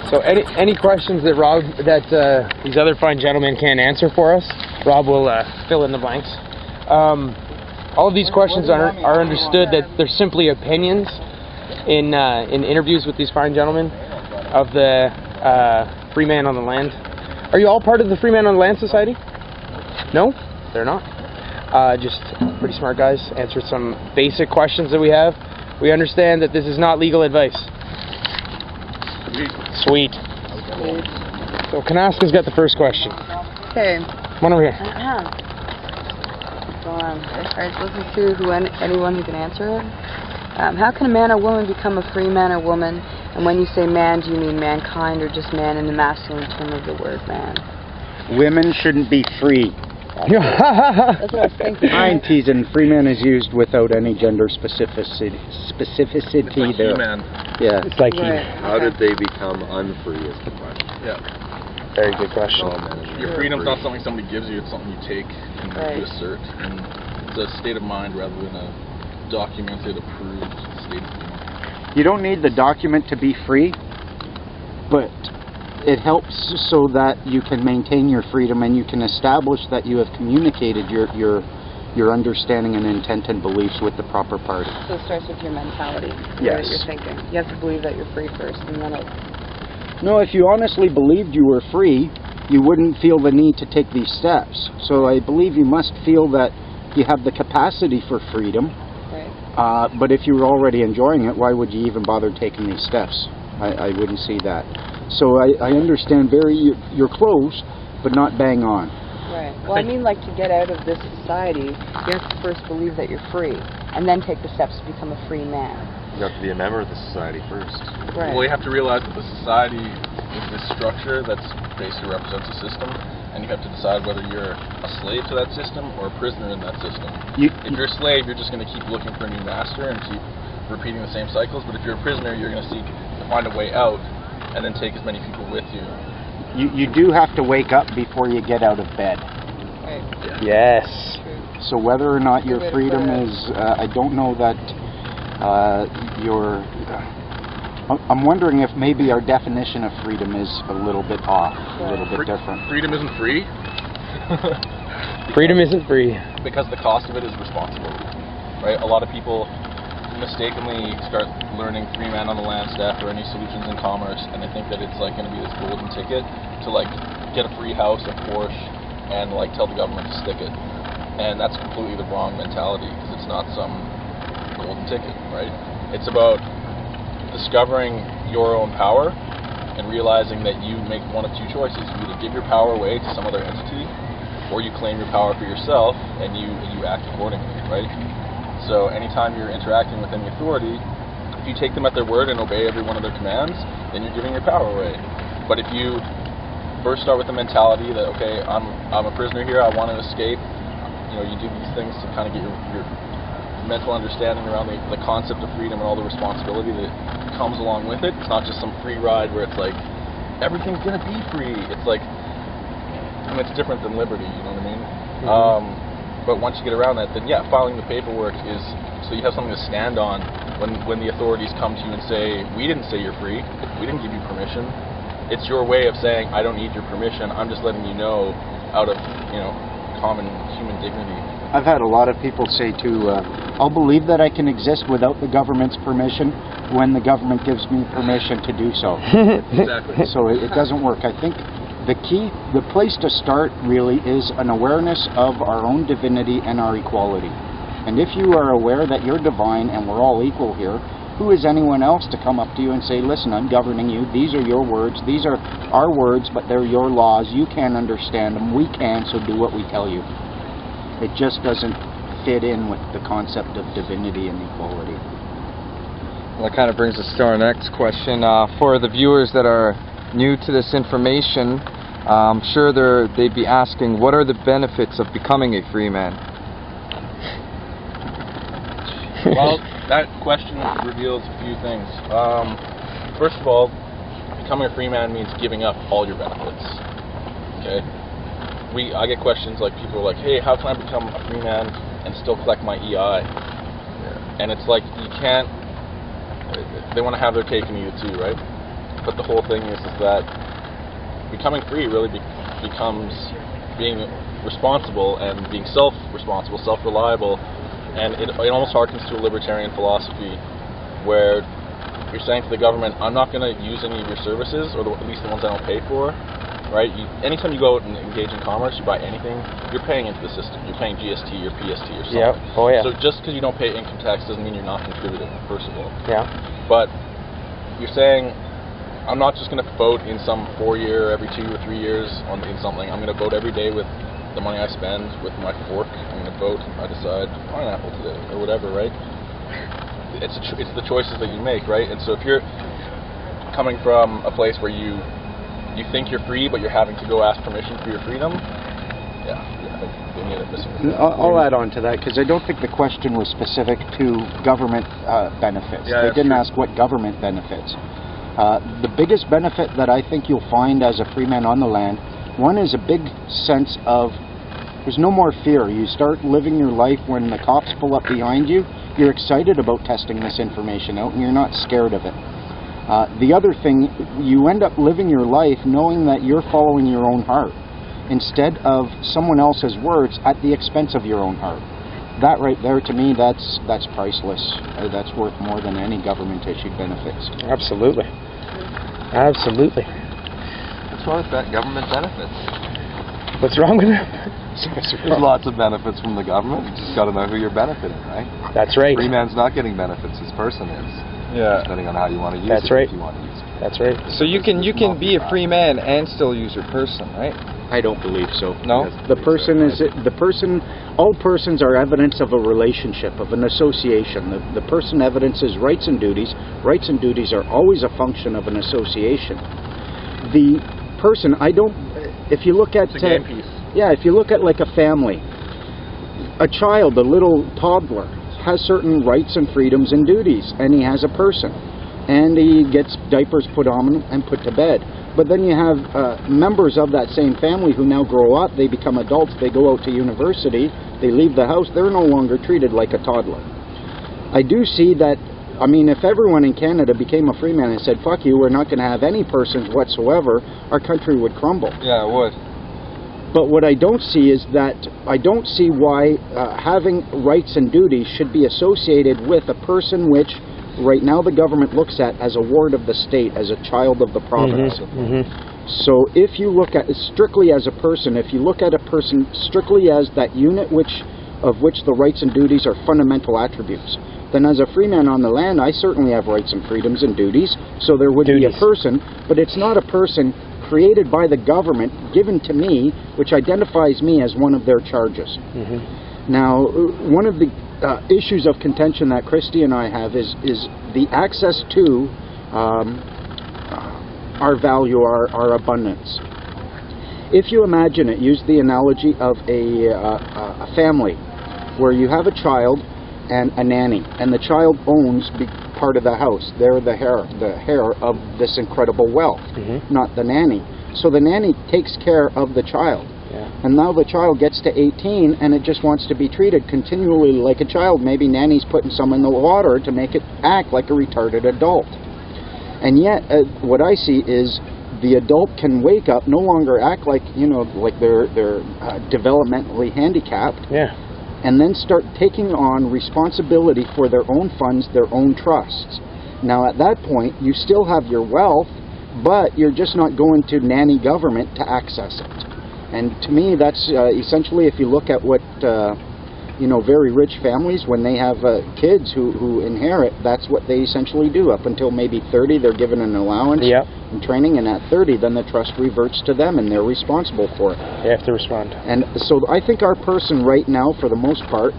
So any questions that Rob, these other fine gentlemen can't answer for us, Rob will fill in the blanks. All of these questions are understood that they're simply opinions in interviews with these fine gentlemen of the Free Man on the Land. Are you all part of the Free Man on the Land Society? No? They're not. Just pretty smart guys. Answered some basic questions that we have. We understand that this is not legal advice. Sweet. So Kanaska's got the first question. Okay. Come on over here. So, alright, so listen to anyone who can answer it. How can a man or woman become a free man or woman? And when you say man, do you mean mankind or just man in the masculine term of the word man? Women shouldn't be free. That's what I was thinking. I'm teasing. Free man is used without any gender specificity It's there. He-Man. Yeah. It's like Right. How did they become unfree is the question. Yeah. Very good question. Your freedom's not something somebody gives you, it's something you take and Right. you assert. And it's a state of mind rather than a documented, approved state of being. You don't need the document to be free, but it helps so that you can maintain your freedom and you can establish that you have communicated your understanding and intent and beliefs with the proper party. So it starts with your mentality. Yes. What you're thinking. You have to believe that you're free first, and then it'll... No, if you honestly believed you were free, you wouldn't feel the need to take these steps. So I believe you must feel that you have the capacity for freedom. Right. But if you were already enjoying it, why would you even bother taking these steps? I wouldn't see that. So I understand you're close, but not bang on. Right. Well, I mean, like, to get out of this society, you have to first believe that you're free, and then take the steps to become a free man. You have to be a member of the society first. Right. Well, you have to realize that the society is this structure that's basically represents a system, and you have to decide whether you're a slave to that system or a prisoner in that system. If you're a slave, you're just going to keep looking for a new master and keep repeating the same cycles, but if you're a prisoner, you're going to seek to find a way out and then take as many people with you. You do have to wake up before you get out of bed. Right. Yes. So whether or not your freedom is, I don't know that I'm wondering if maybe our definition of freedom is a little bit off, a little bit different. Freedom isn't free. Freedom isn't free. Because the cost of it is responsibility. Right? A lot of people mistakenly start learning Free Man on the Land stuff or any solutions in commerce, and they think that it's like going to be this golden ticket to like get a free house, a Porsche, and like tell the government to stick it. And that's completely the wrong mentality, because it's not some golden ticket, right? It's about discovering your own power and realizing that you make one of two choices. You either give your power away to some other entity, or you claim your power for yourself and you act accordingly, right? So anytime you're interacting with any authority, if you take them at their word and obey every one of their commands, then you're giving your power away. But if you first start with the mentality that, okay, I'm a prisoner here, I want to escape, you do these things to kind of get your mental understanding around the concept of freedom and all the responsibility that comes along with it. It's not just some free ride where it's like, everything's going to be free. It's like, it's different than liberty, you know what I mean? Mm-hmm. But once you get around that, then yeah, filing the paperwork is so you have something to stand on when the authorities come to you and say, we didn't say you're free, we didn't give you permission. It's your way of saying, I don't need your permission, I'm just letting you know out of, common human dignity. I've had a lot of people say too, I'll believe that I can exist without the government's permission when the government gives me permission to do so. Exactly. So it doesn't work. I think the place to start really is an awareness of our own divinity and our equality. And if you are aware that you're divine and we're all equal here, who is anyone else to come up to you and say, listen, I'm governing you, these are your words, these are our words, but they're your laws, you can't understand them, we can, so do what we tell you. It just doesn't fit in with the concept of divinity and equality. Well, that kind of brings us to our next question. For the viewers that are new to this information, I'm sure they'd be asking, what are the benefits of becoming a free man? Well, that question reveals a few things. First of all, becoming a free man means giving up all your benefits. Okay? I get questions like people are like, hey, how can I become a free man and still collect my EI? And it's like, you can't, they want to have their cake and eat it too, right? but the whole thing is that becoming free really becomes being responsible and being self-responsible, self-reliable, and it almost harkens to a libertarian philosophy where you're saying to the government, I'm not going to use any of your services, or at least the ones I don't pay for, right? Anytime you go out and engage in commerce, you buy anything, you're paying into the system. You're paying GST or PST or something. Yeah. Oh, yeah. So just because you don't pay income tax doesn't mean you're not contributing, first of all. Yeah. But you're saying, I'm not just going to vote in some 4-year, every 2 or 3 years in something. I'm going to vote every day with the money I spend, with my fork. I'm going to vote. I decide pineapple today or whatever, right? It's the choices that you make, right? And so if you're coming from a place where you think you're free, but you're having to go ask permission for your freedom, yeah, I think they need it missing. I'll add on to that, because I don't think the question was specific to government benefits. Yeah, they didn't true. ask what government benefits. The biggest benefit that I think you'll find as a free man on the land, one is a big sense of there's no more fear. You start living your life when the cops pull up behind you, you're excited about testing this information out and you're not scared of it. The other thing, you end up living your life knowing that you're following your own heart instead of someone else's words at the expense of your own heart. That right there, to me, that's priceless. That's worth more than any government-issued benefits. Absolutely. Absolutely. What's wrong with that government benefits? What's wrong with it? There's lots of benefits from the government. You just got to know who you're benefiting, right? That's right. Free man's not getting benefits. His person is. Yeah. Depending on how you want to use That's it. right. If you want to use it. That's right. So you can be a free man and still use your person, right? I don't believe so. No? The person is all persons are evidence of a relationship, of an association. The person evidences rights and duties. Rights and duties are always a function of an association. The person, if you look at... It's a game piece. Yeah, if you look at like a family, a child, a little toddler, has certain rights and freedoms and duties, and he has a person. And he gets diapers put on him and put to bed. But then you have members of that same family who now grow up, they become adults, they go out to university, they leave the house, they're no longer treated like a toddler. I do see that, I mean, if everyone in Canada became a free man and said, fuck you, we're not going to have any persons whatsoever, our country would crumble. Yeah, it would. But what I don't see is that, I don't see why having rights and duties should be associated with a person which right now the government looks at as a ward of the state, as a child of the province. So if you look at it strictly as a person, if you look at a person strictly as that unit of which the rights and duties are fundamental attributes, then as a free man on the land, I certainly have rights and freedoms and duties, so there would be a person, but it's not a person created by the government, given to me, which identifies me as one of their charges. Now, one of the issues of contention that Christy and I have is the access to our value, our abundance. If you imagine it, use the analogy of a family where you have a child and a nanny, and the child owns part of the house. They're the heir of this incredible wealth, not the nanny. So the nanny takes care of the child. And now the child gets to 18 and it just wants to be treated continually like a child. Maybe nanny's putting some in the water to make it act like a retarded adult. And yet, what I see is the adult can wake up, no longer act like, like they're developmentally handicapped. And then start taking on responsibility for their own funds, their own trusts. Now at that point, you still have your wealth, but you're just not going to nanny government to access it. And to me, that's essentially, if you look at what, very rich families, when they have kids who inherit, that's what they essentially do. Up until maybe 30, they're given an allowance and training, and at 30, then the trust reverts to them, and they're responsible for it. They have to respond. And so I think our person right now, for the most part,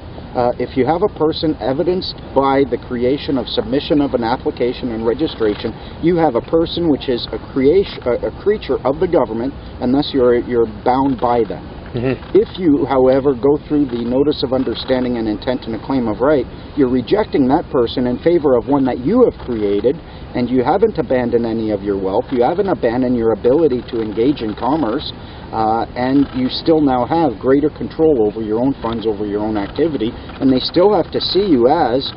if you have a person evidenced by the creation of submission of an application and registration, you have a person which is a creature of the government, and thus you're bound by them. If you, however, go through the notice of understanding and intent and a claim of right, you're rejecting that person in favor of one that you have created, and you haven't abandoned any of your wealth, you haven't abandoned your ability to engage in commerce, and you still now have greater control over your own funds, over your own activity, and they still have to see you as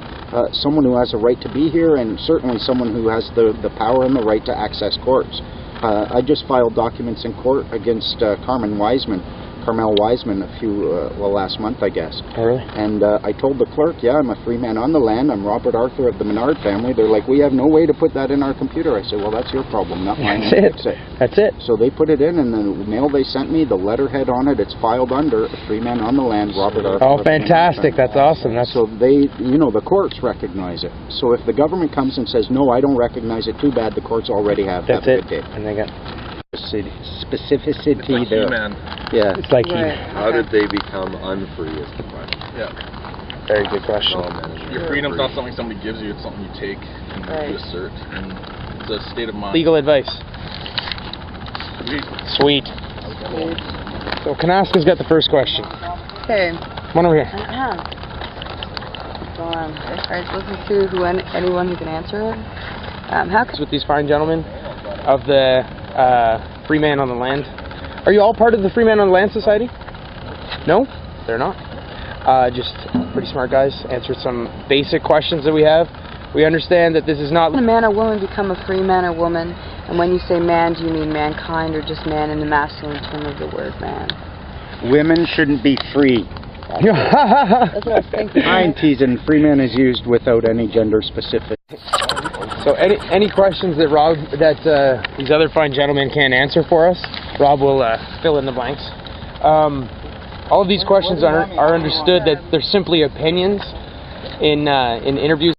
someone who has a right to be here, and certainly someone who has the power and the right to access courts. I just filed documents in court against Carmel Wiseman last month, I guess. Oh, really? And I told the clerk, yeah, I'm a free man on the land. I'm Robert Arthur of the Menard family. They're like, we have no way to put that in our computer. I said, well, that's your problem, not mine. That's it. So they put it in, and the mail they sent me, the letterhead on it, it's filed under a free man on the land, Robert Arthur. Oh, fantastic. That's awesome. So they, the courts recognize it. So if the government comes and says, no, I don't recognize it, too bad, the courts already have. That's it. And they got specificity Like there. He-Man. Yeah. it's like How did they become unfree is the question. Yeah. very good question. Your freedom's not something somebody gives you, it's something you take and you assert. And it's a state of mind. Legal advice. Sweet. So Kanaska's got the first question. Okay. One over here. Go on. Alright, so listen to anyone who can answer it. How can With these fine gentlemen of the Free Man on the Land. Are you all part of the Free Man on the Land Society? No? They're not. Just pretty smart guys. Answered some basic questions that we have. We understand that this is not... a man or woman become a free man or woman? And when you say man, do you mean mankind or just man in the masculine term of the word man? Women shouldn't be free. That's what I was thinking. I'm teasing. Free man is used without any gender specific. So any questions that these other fine gentlemen can't answer for us, Rob will fill in the blanks. All of these questions are understood that they're simply opinions in interviews.